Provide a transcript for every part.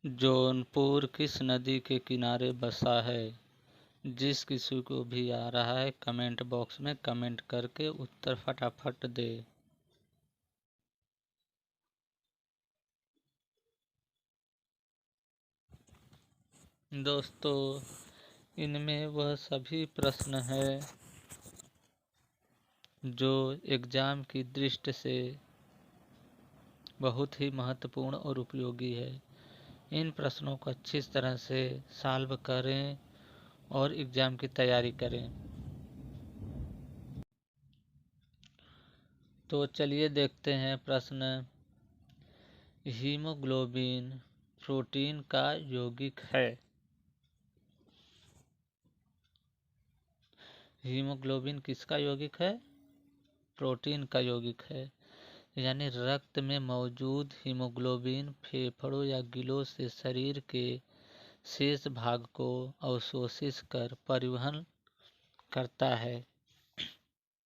जौनपुर किस नदी के किनारे बसा है? जिस किसी को भी आ रहा है कमेंट बॉक्स में कमेंट करके उत्तर फटाफट दे। दोस्तों, इनमें वह सभी प्रश्न है जो एग्जाम की दृष्टि से बहुत ही महत्वपूर्ण और उपयोगी है। इन प्रश्नों को अच्छी तरह से सॉल्व करें और एग्जाम की तैयारी करें। तो चलिए देखते हैं प्रश्न। हीमोग्लोबिन प्रोटीन का यौगिक है। हीमोग्लोबिन किसका यौगिक है? प्रोटीन का यौगिक है। यानी रक्त में मौजूद हीमोग्लोबिन फेफड़ों या गिलों से शरीर के शेष भाग को अवशोषित कर परिवहन करता है,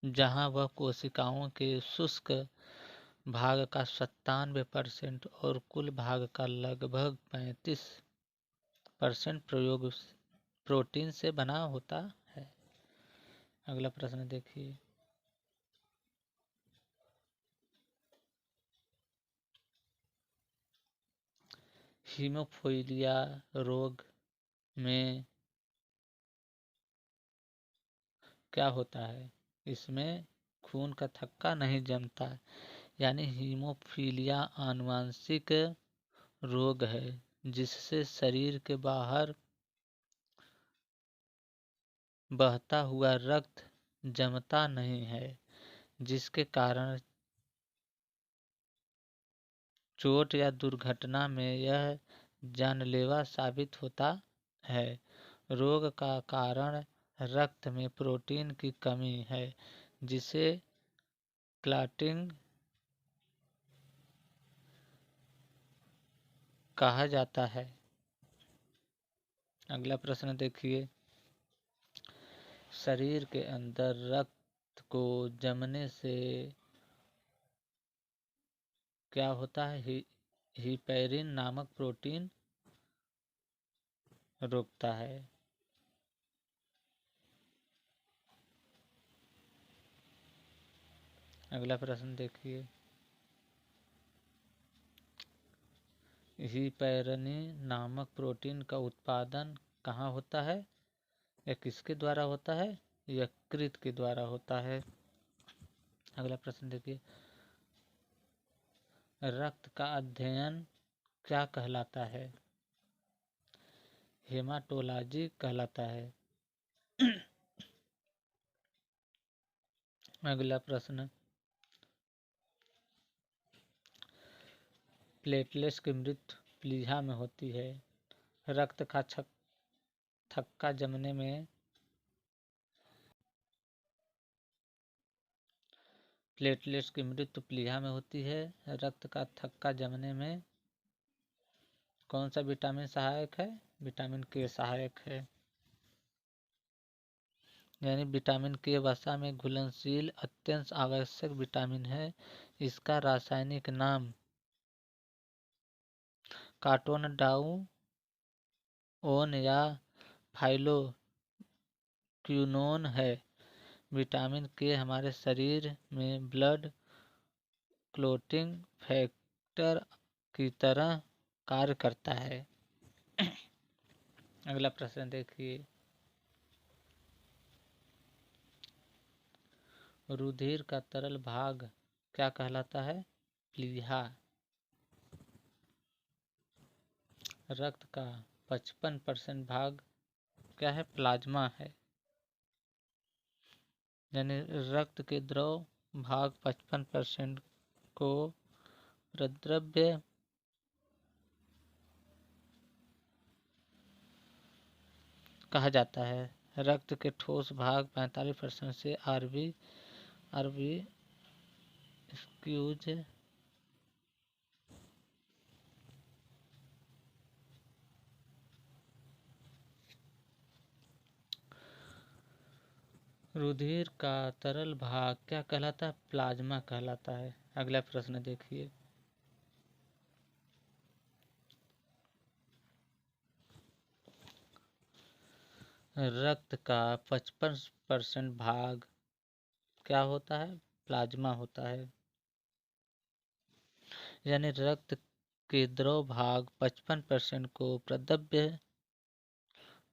जहां वह कोशिकाओं के शुष्क भाग का 97% और कुल भाग का लगभग 35% प्रोटीन से बना होता है। अगला प्रश्न देखिए। हीमोफीलिया रोग में क्या होता है? इसमें खून का थक्का नहीं जमता, यानी हीमोफीलिया आनुवांशिक रोग है जिससे शरीर के बाहर बहता हुआ रक्त जमता नहीं है, जिसके कारण चोट या दुर्घटना में यह जानलेवा साबित होता है। रोग का कारण रक्त में प्रोटीन की कमी है, जिसे क्लॉटिंग कहा जाता है। अगला प्रश्न देखिए। शरीर के अंदर रक्त को जमने से क्या होता है? हिपैरिन नामक प्रोटीन रोकता है। अगला प्रश्न देखिए। हिपैरिन नामक प्रोटीन का उत्पादन कहाँ होता है? यह किसके द्वारा होता है? यकृत के द्वारा होता है। अगला प्रश्न देखिए। रक्त का अध्ययन क्या कहलाता है? हेमाटोलॉजी कहलाता है। अगला प्रश्न। प्लेटलेट्स की मृत्यु प्लीहा में होती है। रक्त का थक्का जमने में प्लेटलेट्स की मृत्यु प्लीहा में होती है। रक्त का थक्का जमने में कौन सा विटामिन सहायक है? विटामिन के सहायक है। यानी विटामिन के वसा में घुलनशील अत्यंत आवश्यक विटामिन है। इसका रासायनिक नाम काटोनडाउन या फाइलोक्विनोन है। विटामिन के हमारे शरीर में ब्लड क्लॉटिंग फैक्टर की तरह कार्य करता है। अगला प्रश्न देखिए। रुधिर का तरल भाग क्या कहलाता है? प्लीहा। रक्त का 55% भाग क्या है? प्लाज्मा है। यानी रक्त के द्रव भाग 55% को प्रद्रव्य कहा जाता है। रक्त के ठोस भाग 45% से आरबी स्क्यूज रुधिर का तरल भाग क्या कहलाता है? प्लाज्मा कहलाता है। अगला प्रश्न देखिए। रक्त का 55% भाग क्या होता है? प्लाज्मा होता है। यानी रक्त के द्रव भाग 55% को प्रद्रव्य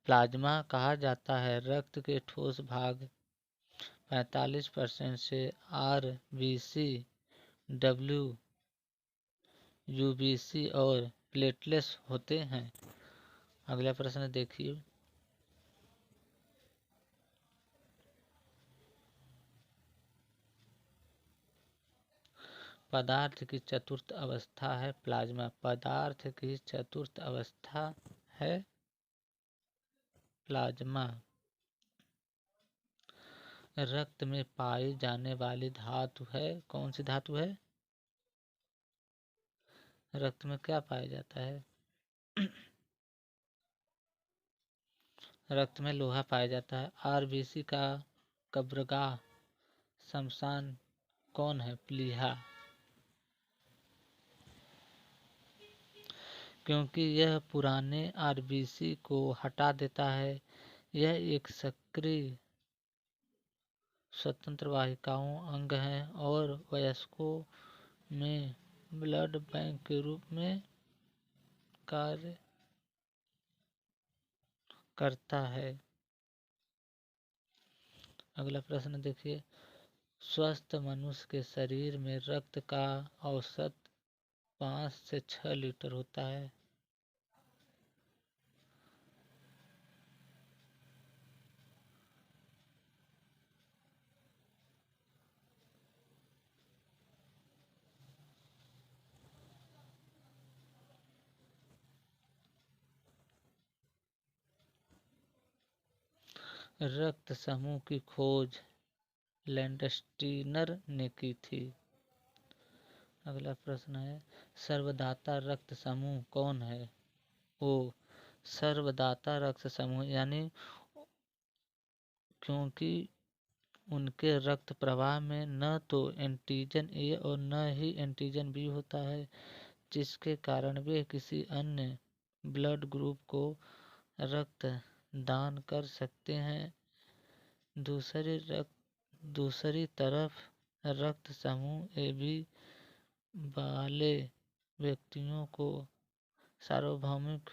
प्लाज्मा कहा जाता है। रक्त के ठोस भाग 45% से आरबीसी, डब्ल्यू यूबीसी और प्लेटलेट्स होते हैं। अगला प्रश्न देखिए। पदार्थ की चतुर्थ अवस्था है प्लाज्मा। पदार्थ की चतुर्थ अवस्था है प्लाज्मा। रक्त में पाई जाने वाली धातु है, कौन सी धातु है? रक्त में क्या पाया जाता है? रक्त में लोहा पाया जाता है। आरबीसी का कब्रगाह शमशान कौन है? प्लीहा। क्योंकि यह पुराने आरबीसी को हटा देता है। यह एक सक्रिय स्वतंत्र वाहिकाओं अंग है और वयस्कों में ब्लड बैंक के रूप में कार्य करता है। अगला प्रश्न देखिए। स्वस्थ मनुष्य के शरीर में रक्त का औसत 5 से 6 लीटर होता है। रक्त समूह की खोज लैंडस्टीनर ने की थी। अगला प्रश्न है। सर्वदाता रक्त समूह कौन है? ओ सर्वदाता रक्त समूह यानी क्योंकि उनके रक्त प्रवाह में न तो एंटीजन ए और न ही एंटीजन बी होता है, जिसके कारण वे किसी अन्य ब्लड ग्रुप को रक्त दान कर सकते हैं। दूसरी तरफ रक्त समूह ए बी वाले व्यक्तियों को सार्वभौमिक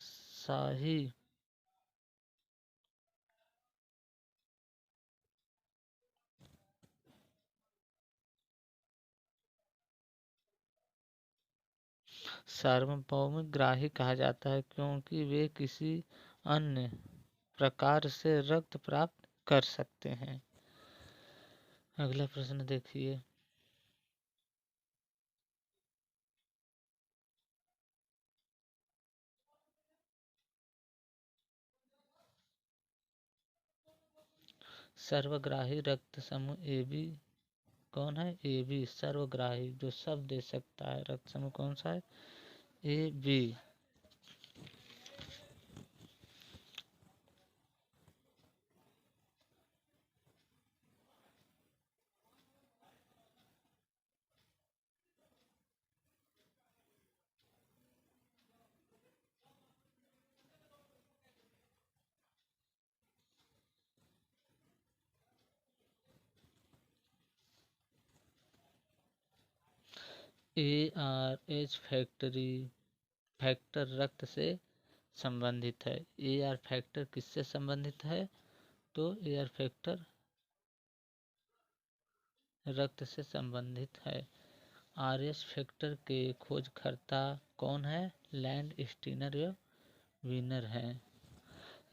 शाही सार्वभौमिक ग्राही कहा जाता है, क्योंकि वे किसी अन्य प्रकार से रक्त प्राप्त कर सकते हैं। अगला प्रश्न देखिए। सर्वग्राही रक्त समूह ए बी कौन है? ए बी सर्वग्राही जो सब दे सकता है रक्त समूह कौन सा है? A B. A R H factor रक्त से संबंधित है। ए आर फैक्टर किससे संबंधित है? तो ए आर फैक्टर रक्त से संबंधित है। आर एच फैक्टर के खोजकर्ता कौन है? लैंड स्टीनर या वीनर है।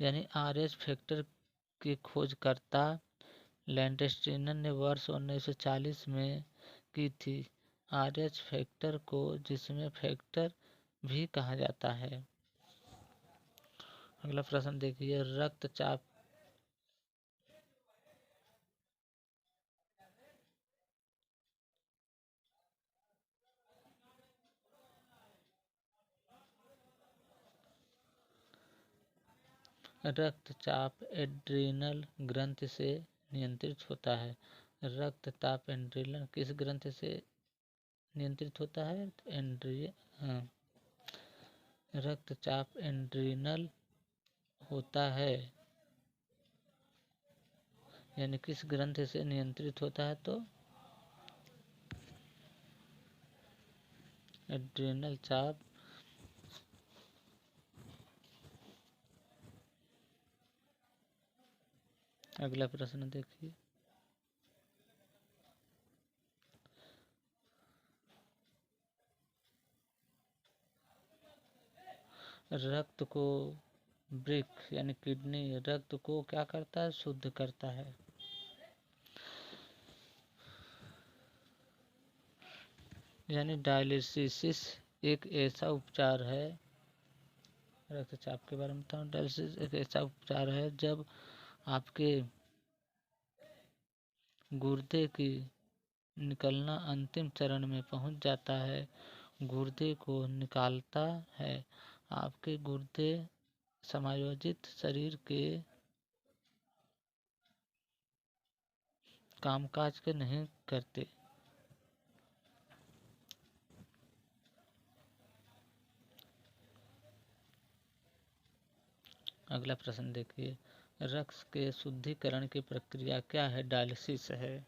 यानी आर एच फैक्टर के खोजकर्ता लैंडस्टीनर ने वर्ष 1940 में की थी। आर एच फैक्टर को जिसमें फैक्टर भी कहा जाता है। अगला प्रश्न देखिए। रक्तचाप रक्तचाप एड्रीनल ग्रंथि से नियंत्रित होता है। रक्तचाप एड्रीनल किस ग्रंथि से नियंत्रित होता है? हाँ। रक्तचाप एड्रीनल होता है, यानी किस ग्रंथि से नियंत्रित होता है, तो एड्रिनल चाप। अगला प्रश्न देखिए, रक्त को वृक्क यानी किडनी रक्त को क्या करता है, शुद्ध करता है। यानी डायलिसिस एक ऐसा उपचार है, रक्तचाप के बारे में बताऊँ, डायलिसिस एक ऐसा उपचार है जब आपके गुर्दे की निकलना अंतिम चरण में पहुंच जाता है, गुर्दे को निकालता है। आपके गुर्दे समायोजित शरीर के कामकाज के नहीं करते। अगला प्रश्न देखिए, रक्त के शुद्धिकरण की प्रक्रिया क्या है, डायलिसिस है।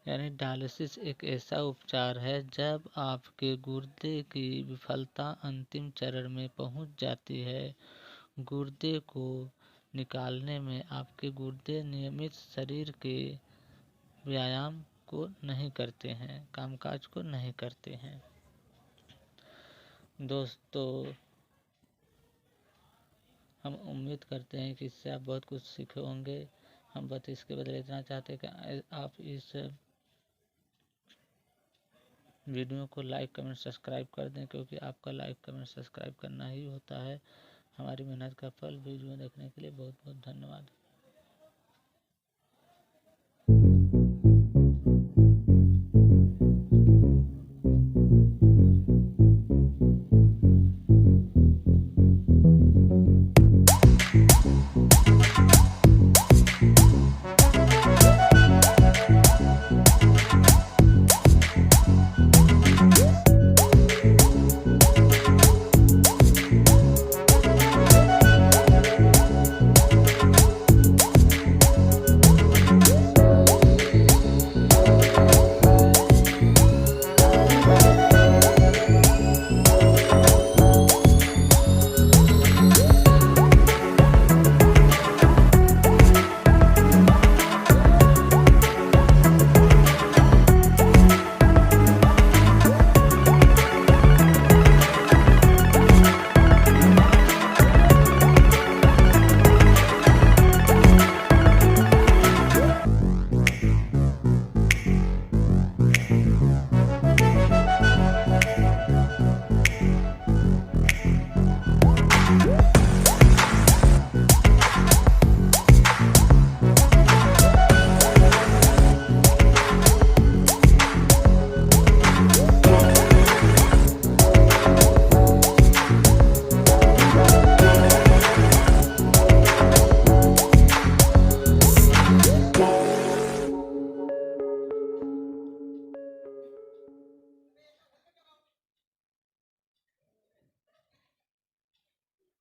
यानी डायलिसिस एक ऐसा उपचार है जब आपके गुर्दे की विफलता अंतिम चरण में पहुंच जाती है, गुर्दे को निकालने में आपके गुर्दे नियमित शरीर के व्यायाम को नहीं करते हैं, कामकाज को नहीं करते हैं। दोस्तों, हम उम्मीद करते हैं कि इससे आप बहुत कुछ सीखे होंगे। हम बस इसके बदले इतना चाहते हैं कि आप इस वीडियो को लाइक कमेंट सब्सक्राइब कर दें, क्योंकि आपका लाइक कमेंट सब्सक्राइब करना ही होता है हमारी मेहनत का फल। वीडियो देखने के लिए बहुत बहुत धन्यवाद।